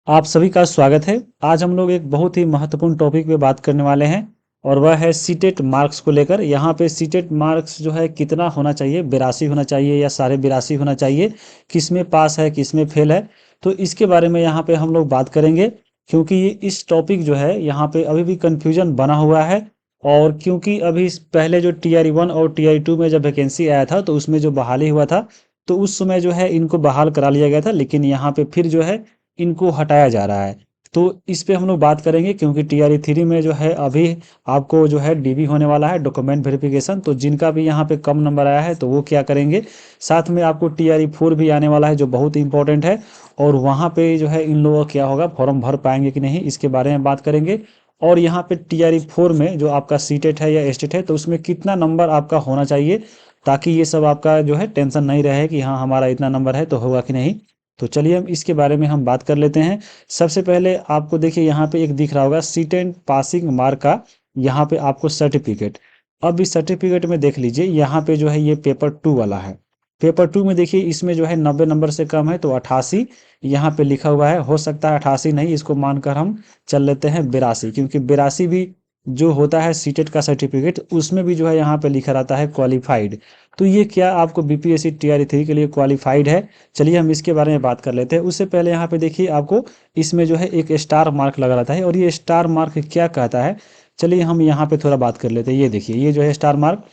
आप सभी का स्वागत है। आज हम लोग एक बहुत ही महत्वपूर्ण टॉपिक पे बात करने वाले हैं और वह है सीटेट मार्क्स को लेकर। यहाँ पे सीटेट मार्क्स जो है कितना होना चाहिए, 82 होना चाहिए या 82.5 होना चाहिए, किस में पास है किस में फेल है। तो इसके बारे में यहाँ पे हम लोग बात करेंगे, क्योंकि ये इस टॉपिक जो है यहाँ पे अभी भी कन्फ्यूजन बना हुआ है। और क्योंकि अभी पहले जो TR 1 और TR 2 में जब वैकेंसी आया था तो उसमें जो बहाली हुआ था, तो उस समय जो है इनको बहाल करा लिया गया था, लेकिन यहाँ पे फिर जो है इनको हटाया जा रहा है। तो इस पे हम लोग बात करेंगे, क्योंकि TR 3 में जो है अभी आपको जो है DV होने वाला है, डॉक्यूमेंट वेरिफिकेशन। तो जिनका भी यहाँ पे कम नंबर आया है तो वो क्या करेंगे, साथ में आपको TR 4 भी आने वाला है जो बहुत इंपॉर्टेंट है। और वहाँ पे जो है इन लोगों का क्या होगा, फॉर्म भर पाएंगे कि नहीं, इसके बारे में बात करेंगे। और यहाँ पे TR 4 में जो आपका सीटेट है या एस्टेट है तो उसमें कितना नंबर आपका होना चाहिए, ताकि ये सब आपका जो है टेंशन नहीं रहे कि हाँ हमारा इतना नंबर है तो होगा कि नहीं। तो चलिए हम इसके बारे में हम बात कर लेते हैं। सबसे पहले आपको देखिए यहाँ पे एक दिख रहा होगा सीटेट पासिंग मार्क का, यहाँ पे आपको सर्टिफिकेट। अब इस सर्टिफिकेट में देख लीजिए, यहाँ पे जो है ये पेपर 2 वाला है। पेपर 2 में देखिए इसमें जो है 90 नंबर से कम है तो 88 यहाँ पे लिखा हुआ है। हो सकता है 88 नहीं, इसको मानकर हम चल लेते हैं 82, क्योंकि 82 भी जो होता है सीटेट का सर्टिफिकेट उसमें भी जो है यहाँ पे लिखा रहता है क्वालिफाइड। तो ये क्या आपको BPSC TR 3 के लिए क्वालिफाइड है? चलिए हम इसके बारे में बात कर लेते हैं। उससे पहले यहाँ पे देखिए आपको इसमें जो है एक स्टार मार्क लगा रहता है, और ये स्टार मार्क क्या कहता है, चलिए हम यहाँ पे थोड़ा बात कर लेते हैं। ये देखिए ये जो है स्टार मार्क,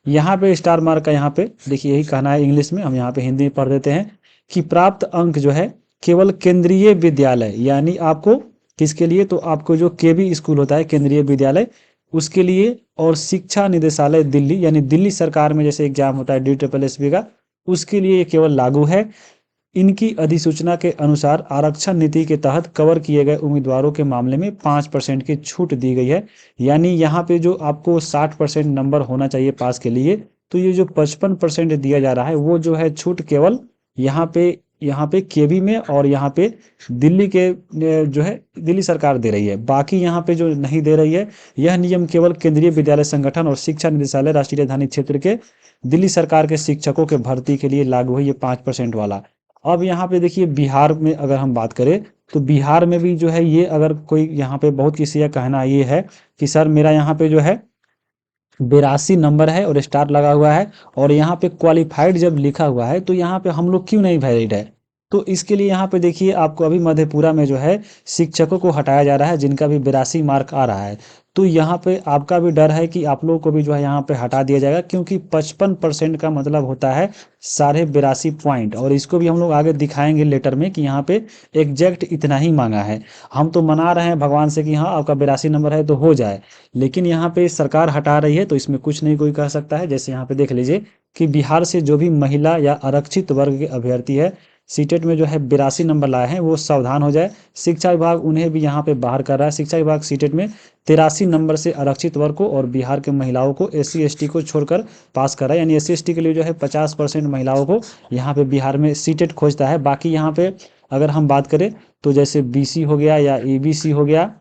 यहाँ पे स्टार मार्क का यहाँ पे देखिए यही कहना है इंग्लिश में, हम यहाँ पे हिंदी में पढ़ देते हैं कि प्राप्त अंक जो है केवल केंद्रीय विद्यालय, यानी आपको किसके लिए, तो आपको जो KB स्कूल होता है केंद्रीय विद्यालय उसके लिए, और शिक्षा निदेशालय दिल्ली यानी दिल्ली सरकार में जैसे एग्जाम होता है DSSB का, उसके लिए ये केवल लागू है। इनकी अधिसूचना के अनुसार आरक्षण नीति के तहत कवर किए गए उम्मीदवारों के मामले में 5% की छूट दी गई है। यानी यहाँ पे जो आपको 60% नंबर होना चाहिए पास के लिए, तो ये जो 55% दिया जा रहा है वो जो है छूट केवल यहाँ पे KB में और यहाँ पे दिल्ली के जो है दिल्ली सरकार दे रही है। बाकी यहाँ पे जो नहीं दे रही है, यह नियम केवल केंद्रीय विद्यालय संगठन और शिक्षा निदेशालय राष्ट्रीय राजधानी क्षेत्र के दिल्ली सरकार के शिक्षकों के भर्ती के लिए लागू है, ये 5% वाला। अब यहाँ पे देखिए बिहार में अगर हम बात करें, तो बिहार में भी जो है ये, अगर कोई यहाँ पे बहुत किसी का कहना ये है कि सर मेरा यहाँ पे जो है 82 नंबर है और स्टार लगा हुआ है, और यहाँ पे क्वालिफाइड जब लिखा हुआ है तो यहाँ पे हम लोग क्यों नहीं वैलिड है। तो इसके लिए यहाँ पे देखिए आपको अभी मधेपुरा में जो है शिक्षकों को हटाया जा रहा है जिनका भी 82 मार्क आ रहा है। तो यहाँ पे आपका भी डर है कि आप लोगों को भी जो है यहाँ पे हटा दिया जाएगा, क्योंकि 55% का मतलब होता है 82.5 पॉइंट, और इसको भी हम लोग आगे दिखाएंगे लेटर में कि यहाँ पे एग्जैक्ट इतना ही मांगा है। हम तो मना रहे हैं भगवान से कि हाँ आपका 82 नंबर है तो हो जाए, लेकिन यहाँ पे सरकार हटा रही है तो इसमें कुछ नहीं कोई कह सकता है। जैसे यहाँ पे देख लीजिए कि बिहार से जो भी महिला या आरक्षित वर्ग के अभ्यर्थी है सीटेट में जो है 82 नंबर लाए हैं वो सावधान हो जाए। शिक्षा विभाग उन्हें भी यहाँ पे बाहर कर रहा है। शिक्षा विभाग सीटेट में 83 नंबर से आरक्षित वर्ग को और बिहार के महिलाओं को SC ST को छोड़कर पास कर रहा है, यानी SC ST के लिए जो है 50% महिलाओं को यहाँ पे बिहार में सीटेट खोजता है। बाकी यहाँ पे अगर हम बात करें तो जैसे BC हो गया या EBC हो गया,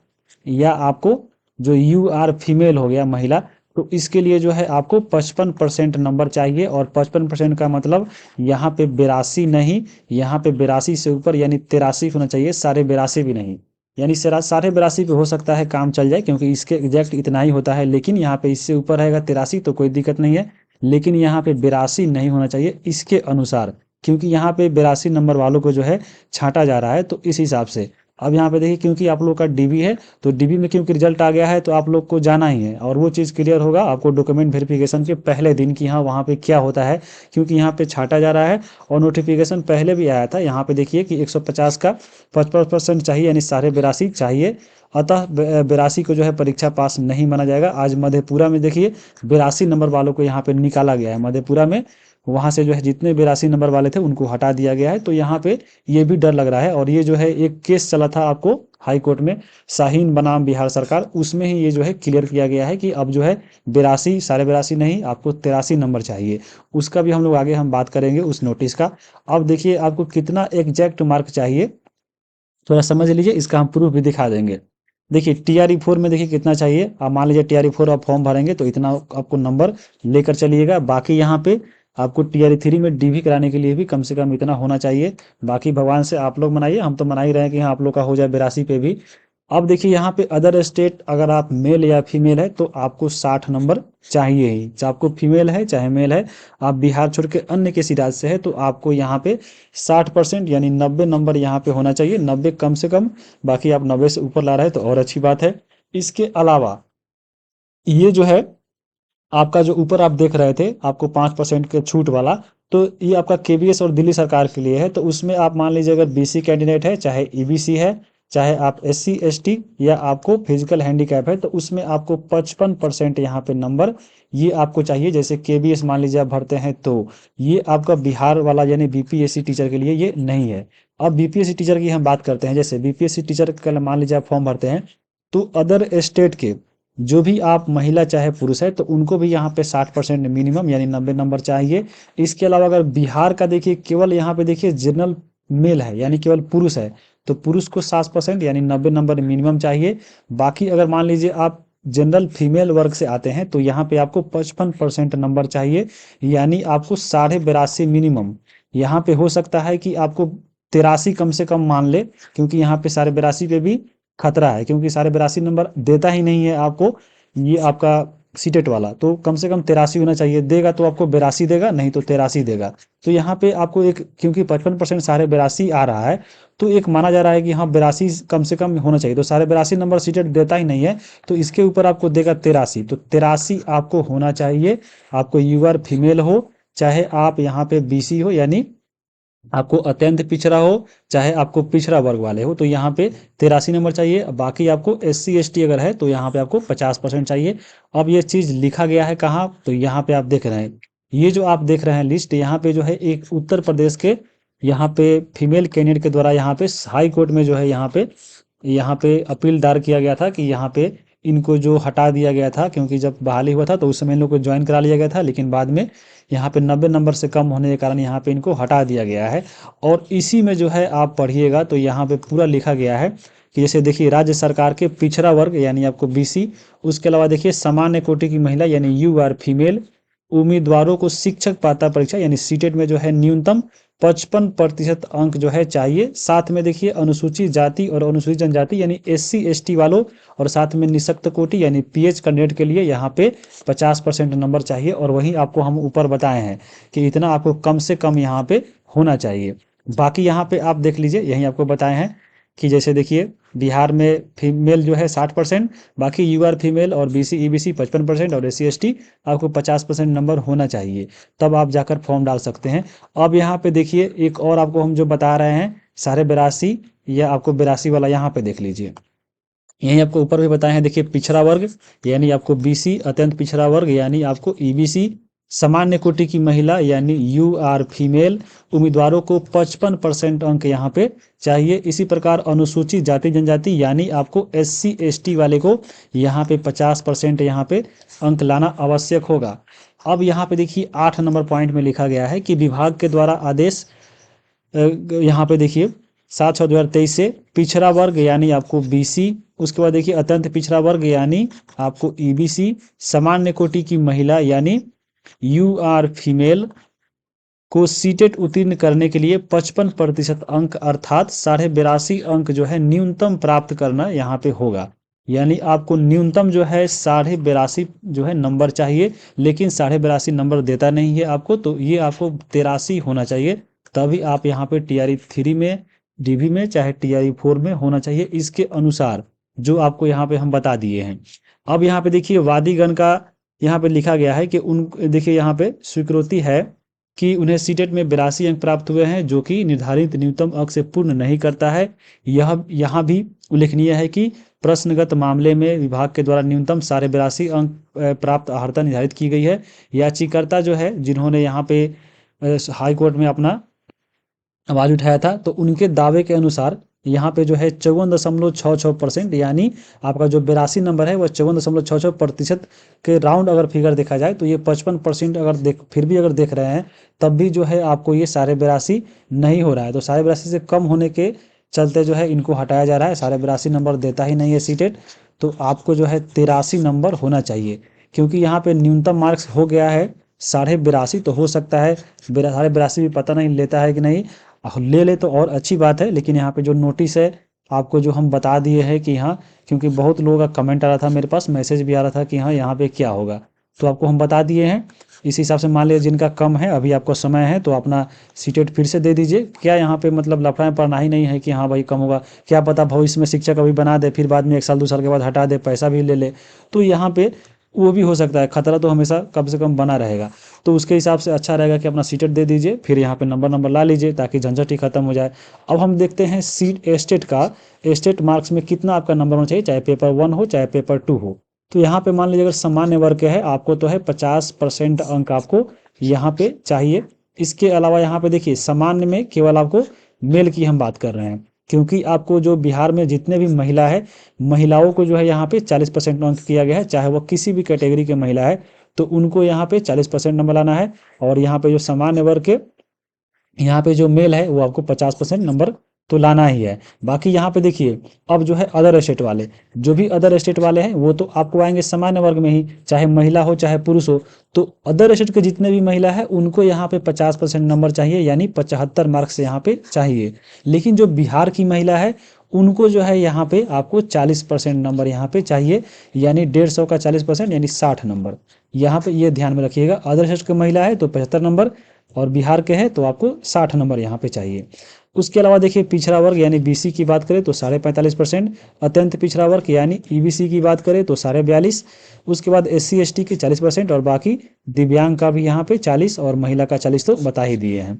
या आपको जो UR फीमेल हो गया महिला, तो इसके लिए जो है आपको 55% नंबर चाहिए। और 55% का मतलब यहाँ पे 82 नहीं, यहाँ पे 82 से ऊपर यानी 83 होना चाहिए, 82.5 भी नहीं। यानी 82.5 पे हो सकता है काम चल जाए, क्योंकि इसके एग्जैक्ट इतना ही होता है, लेकिन यहाँ पे इससे ऊपर रहेगा 83 तो कोई दिक्कत नहीं है, लेकिन यहाँ पे 82 नहीं होना चाहिए इसके अनुसार, क्योंकि यहाँ पे 82 नंबर वालों को जो है छांटा जा रहा है। तो इस हिसाब से अब यहाँ पे देखिए, क्योंकि आप लोग का DB है तो DB में क्योंकि रिजल्ट आ गया है तो आप लोग को जाना ही है, और वो चीज़ क्लियर होगा आपको डॉक्यूमेंट वेरिफिकेशन के पहले दिन की, हाँ वहाँ पे क्या होता है, क्योंकि यहाँ पे छांटा जा रहा है। और नोटिफिकेशन पहले भी आया था, यहाँ पे देखिए कि 150 का 55% चाहिए, यानी 82.5 चाहिए। अतः 82 को जो है परीक्षा पास नहीं माना जाएगा। आज मधेपुरा में देखिए 82 नंबर वालों को यहाँ पे निकाला गया है मधेपुरा में, वहाँ से जो है जितने 82 नंबर वाले थे उनको हटा दिया गया है। तो यहाँ पे ये भी डर लग रहा है। और ये जो है एक केस चला था आपको हाई कोर्ट में, शाहीन बनाम बिहार सरकार, उसमें ही ये जो है क्लियर किया गया है कि अब जो है 82 82.5 नहीं, आपको 83 नंबर चाहिए। उसका भी हम लोग आगे हम बात करेंगे उस नोटिस का। अब देखिए आपको कितना एग्जैक्ट मार्क चाहिए, थोड़ा समझ लीजिए, इसका हम प्रूफ भी दिखा देंगे। देखिए TR 4 में देखिए कितना चाहिए, आप मान लीजिए TR 4 आप फॉर्म भरेंगे तो इतना आपको नंबर लेकर चलिएगा। बाकी यहाँ पे आपको TRE 3 में DV कराने के लिए भी कम से कम इतना होना चाहिए। बाकी भगवान से आप लोग मनाइए, हम तो मना ही रहे हैं कि हाँ आप लोग का हो जाए 82 पे भी। अब देखिए यहाँ पे अदर स्टेट, अगर आप मेल या फीमेल है तो आपको 60 नंबर चाहिए ही, चाहे आपको फीमेल है चाहे मेल है। आप बिहार छोड़ के अन्य किसी राज्य से है तो आपको यहाँ पे 60% यानी 90 नंबर यहाँ पे होना चाहिए, 90 कम से कम। बाकी आप 90 से ऊपर ला रहे हैं तो और अच्छी बात है। इसके अलावा ये जो है आपका जो ऊपर आप देख रहे थे आपको 5% के छूट वाला, तो ये आपका KBS और दिल्ली सरकार के लिए है। तो उसमें आप मान लीजिए अगर BC कैंडिडेट है, चाहे EBC है, चाहे आप SC ST या आपको फिजिकल हैंडीकैप है, तो उसमें आपको 55% यहाँ पे नंबर ये आपको चाहिए। जैसे KBS मान लीजिए आप भरते हैं तो ये आपका बिहार वाला यानी BPSC टीचर के लिए ये नहीं है। अब BPSC टीचर की हम बात करते हैं, जैसे BPSC टीचर का मान लीजिए आप फॉर्म भरते हैं तो अदर स्टेट के जो भी आप महिला चाहे पुरुष है तो उनको भी यहाँ पे 60% मिनिमम यानी 90 नंबर चाहिए। इसके अलावा अगर बिहार का देखिए, केवल यहाँ पे देखिए जनरल मेल है यानी केवल पुरुष है, तो पुरुष को 60% यानी 90 नंबर मिनिमम चाहिए। बाकी अगर मान लीजिए आप जनरल फीमेल वर्ग से आते हैं तो यहाँ पे आपको 55% नंबर चाहिए, यानी आपको 82.5 मिनिमम। यहाँ पे हो सकता है कि आपको 83 कम से कम मान ले, क्योंकि यहाँ पे 82.5 पे भी खतरा है, क्योंकि 82.5 नंबर देता ही नहीं है आपको ये आपका सीटेट वाला। तो कम से कम 83 होना चाहिए, देगा तो आपको 82 देगा, नहीं तो 83 देगा। तो यहाँ पे आपको एक, क्योंकि 55% 82.5 आ रहा है, तो एक माना जा रहा है कि हाँ 82 कम से कम होना चाहिए। तो 82.5 नंबर सीटेट देता ही नहीं है, तो इसके ऊपर आपको देगा 83। तो 83 आपको होना चाहिए, आपको यूआर फीमेल हो चाहे आप यहाँ पे BC हो, यानी आपको अत्यंत पिछड़ा हो चाहे आपको पिछड़ा वर्ग वाले हो, तो यहाँ पे 83 नंबर चाहिए। बाकी आपको SC ST अगर है तो यहाँ पे आपको 50% चाहिए। अब ये चीज लिखा गया है कहाँ, तो यहाँ पे आप देख रहे हैं, ये जो आप देख रहे हैं लिस्ट, यहाँ पे जो है एक उत्तर प्रदेश के यहाँ पे फीमेल कैंडिडेट के द्वारा यहाँ पे हाई कोर्ट में जो है यहाँ पे अपील दायर किया गया था कि यहाँ पे इनको जो हटा दिया गया था, क्योंकि जब बहाली हुआ था तो उस समय इन लोग को ज्वाइन करा लिया गया था, लेकिन बाद में यहाँ पे 90 नंबर से कम होने के कारण यहाँ पे इनको हटा दिया गया है। और इसी में जो है आप पढ़िएगा तो यहाँ पे पूरा लिखा गया है कि जैसे देखिए राज्य सरकार के पिछड़ा वर्ग यानी आपको BC, उसके अलावा देखिए सामान्य कोटि की महिला यानी UR फीमेल उम्मीदवारों को शिक्षक पात्रता परीक्षा यानी सीटेट में जो है न्यूनतम 55% अंक जो है चाहिए। साथ में देखिए अनुसूचित जाति और अनुसूचित जनजाति यानी SC ST वालों और साथ में निःशक्त कोटि यानी PH कैंडिडेट के लिए यहाँ पे 50% नंबर चाहिए। और वही आपको हम ऊपर बताए हैं कि इतना आपको कम से कम यहाँ पे होना चाहिए। बाकी यहाँ पे आप देख लीजिए, यही आपको बताए हैं कि जैसे देखिए बिहार में फीमेल जो है 60%, बाकी UR फीमेल और BC EBC 55% और SC ST आपको 50% नंबर होना चाहिए, तब आप जाकर फॉर्म डाल सकते हैं। अब यहाँ पे देखिए एक और आपको हम जो बता रहे हैं 82.5 या आपको 82 वाला, यहाँ पे देख लीजिए, यही आपको ऊपर भी बताए हैं। देखिए पिछड़ा वर्ग यानी आपको BC, अत्यंत पिछड़ा वर्ग यानी आपको EBC, सामान्य कोटि की महिला यानी UR फीमेल उम्मीदवारों को 55% अंक यहाँ पे चाहिए। इसी प्रकार अनुसूचित जाति जनजाति यानी आपको SC ST वाले को यहाँ पे 50% यहाँ पे अंक लाना आवश्यक होगा। अब यहाँ पे देखिए 8 नंबर पॉइंट में लिखा गया है कि विभाग के द्वारा आदेश, यहाँ पे देखिए 7/6/2023 से पिछड़ा वर्ग यानी आपको BC, उसके बाद देखिए अत्यंत पिछड़ा वर्ग यानी आपको EBC, सामान्य कोटि की महिला यानी UR फीमेल को सीटेट उत्तीर्ण करने के लिए 55% अंक अर्थात 82.5 अंक जो है न्यूनतम प्राप्त करना यहाँ पे होगा। यानी आपको न्यूनतम जो है 82.5 जो है नंबर चाहिए, लेकिन 82.5 नंबर देता नहीं है आपको, तो ये आपको 83 होना चाहिए, तभी आप यहाँ पे TRE 3 में DV में चाहे TRE 4 में होना चाहिए, इसके अनुसार जो आपको यहाँ पे हम बता दिए हैं। अब यहाँ पे देखिए वादीगण का यहाँ पे लिखा गया है कि उन देखिए यहाँ पे स्वीकृति है कि उन्हें सीटेट में 82 अंक प्राप्त हुए हैं, जो कि निर्धारित न्यूनतम अंक से पूर्ण नहीं करता है। यह यहाँ भी उल्लेखनीय है कि प्रश्नगत मामले में विभाग के द्वारा न्यूनतम 82.5 अंक प्राप्त अर्हता निर्धारित की गई है। याचिकाकर्ता जो है जिन्होंने यहाँ पे हाई कोर्ट में अपना आवाज उठाया था, तो उनके दावे के अनुसार यहाँ पे जो है 54.66% यानी आपका जो 82 नंबर है वह 54.66% के राउंड अगर फिगर देखा जाए तो ये 55% अगर फिर भी अगर देख रहे हैं तब भी जो है आपको ये 82.5 नहीं हो रहा है। तो 82.5 से कम होने के चलते जो है इनको हटाया जा रहा है, 82.5 नंबर देता ही नहीं है सीटेट। तो आपको जो है 83 नंबर होना चाहिए, क्योंकि यहाँ पे न्यूनतम मार्क्स हो गया है 82.5 तो हो सकता है, 82.5 भी पता नहीं लेता है कि नहीं, ले ले तो और अच्छी बात है। लेकिन यहाँ पे जो नोटिस है आपको जो हम बता दिए हैं कि हाँ, क्योंकि बहुत लोगों का कमेंट आ रहा था, मेरे पास मैसेज भी आ रहा था कि हाँ यहाँ पे क्या होगा, तो आपको हम बता दिए हैं। इस हिसाब से मान लीजिए जिनका कम है, अभी आपको समय है तो अपना सीटेट फिर से दे दीजिए। क्या यहाँ पे मतलब लफड़ा पड़ना ही नहीं है कि हाँ भाई कम होगा, क्या पता भविष्य में शिक्षक अभी बना दे, फिर बाद में 1 साल 2 साल के बाद हटा दे, पैसा भी ले ले, तो यहाँ पे वो भी हो सकता है। खतरा तो हमेशा कम से कम बना रहेगा। तो उसके हिसाब से अच्छा रहेगा कि अपना सीटेट दे दीजिए, फिर यहाँ पे नंबर ला लीजिए ताकि झंझट ही खत्म हो जाए। अब हम देखते हैं सीट एस्टेट का, एस्टेट मार्क्स में कितना आपका नंबर होना चाहिए, चाहे पेपर 1 हो चाहे पेपर 2 हो। तो यहाँ पे मान लीजिए अगर सामान्य वर्ग के है आपको तो है 50% अंक आपको यहाँ पे चाहिए। इसके अलावा यहाँ पे देखिए सामान्य में केवल आपको मेल की हम बात कर रहे हैं, क्योंकि आपको जो बिहार में जितने भी महिला है, महिलाओं को जो है यहाँ पे 40% अंक किया गया है, चाहे वो किसी भी कैटेगरी के महिला है तो उनको यहाँ पे 40% नंबर लाना है। और यहाँ पे जो सामान्य वर्ग के यहाँ पे जो मेल है वो आपको 50% नंबर तो लाना ही है। बाकी यहाँ पे देखिए अब जो है अदर स्टेट वाले, जो भी अदर स्टेट वाले हैं वो तो आपको आएंगे सामान्य वर्ग में ही, चाहे महिला हो चाहे पुरुष हो। तो अदर स्टेट के जितने भी महिला है उनको यहाँ पे 50% नंबर चाहिए, यानी 75 मार्क्स यहाँ पे चाहिए। लेकिन जो बिहार की महिला है उनको जो है यहाँ पे आपको 40% नंबर यहाँ पे चाहिए, यानी 150 का 40% यानी 60 नंबर। यहाँ पे ये ध्यान में रखिएगा, अदर स्टेट की महिला है तो 75 नंबर, और बिहार के हैं तो आपको 60 नंबर यहाँ पे चाहिए। उसके अलावा देखिए पिछड़ा वर्ग यानी बीसी की बात करें तो 45.5%, अत्यंत पिछड़ा वर्ग यानी ईबीसी की बात करें तो 42.5%, उसके बाद एससी एसटी की 40%, और बाकी दिव्यांग का भी यहाँ पे 40 और महिला का 40 तो बता ही दिए हैं।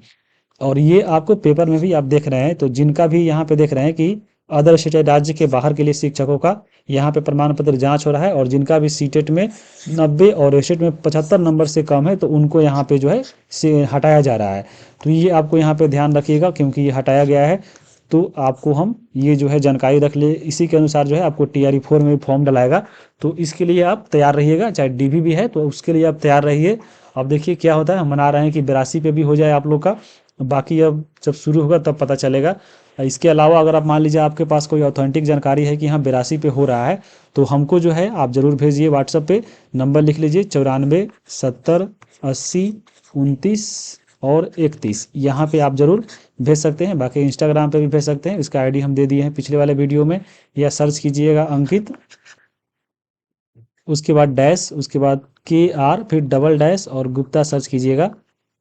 और ये आपको पेपर में भी आप देख रहे हैं, तो जिनका भी यहाँ पे देख रहे हैं कि अदर स्टेट राज्य के बाहर के लिए शिक्षकों का यहाँ पे प्रमाण पत्र जांच हो रहा है, और जिनका भी सीटेट में 90 और स्टेट में 75 नंबर से कम है तो उनको यहाँ पे जो है से हटाया जा रहा है। तो ये आपको यहाँ पे ध्यान रखिएगा, क्योंकि ये हटाया गया है तो आपको हम ये जो है जानकारी रख ले, इसी के अनुसार जो है आपको TRE 4 में फॉर्म डलाएगा। तो इसके लिए आप तैयार रहिएगा, चाहे DV भी है तो उसके लिए आप तैयार रहिए। अब देखिए क्या होता है, हम मना रहे हैं कि 82 पे भी हो जाए आप लोग का, बाकी अब जब शुरू होगा तब पता चलेगा। इसके अलावा अगर आप मान लीजिए आपके पास कोई ऑथेंटिक जानकारी है कि हाँ 82 पे हो रहा है तो हमको जो है आप ज़रूर भेजिए व्हाट्सएप पे। नंबर लिख लीजिए 94 70 80 29 और 31, यहाँ पे आप ज़रूर भेज सकते हैं। बाकी इंस्टाग्राम पे भी भेज सकते हैं, इसका आईडी हम दे दिए हैं पिछले वाले वीडियो में, या सर्च कीजिएगा अंकित, उसके बाद डैश, उसके बाद KR, फिर डबल डैश और गुप्ता सर्च कीजिएगा।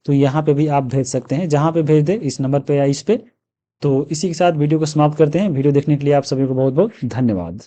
तो यहाँ पे भी आप भेज सकते हैं, जहाँ पे भेज दें इस नंबर पे या इस पे। तो इसी के साथ वीडियो को समाप्त करते हैं। वीडियो देखने के लिए आप सभी को बहुत बहुत धन्यवाद।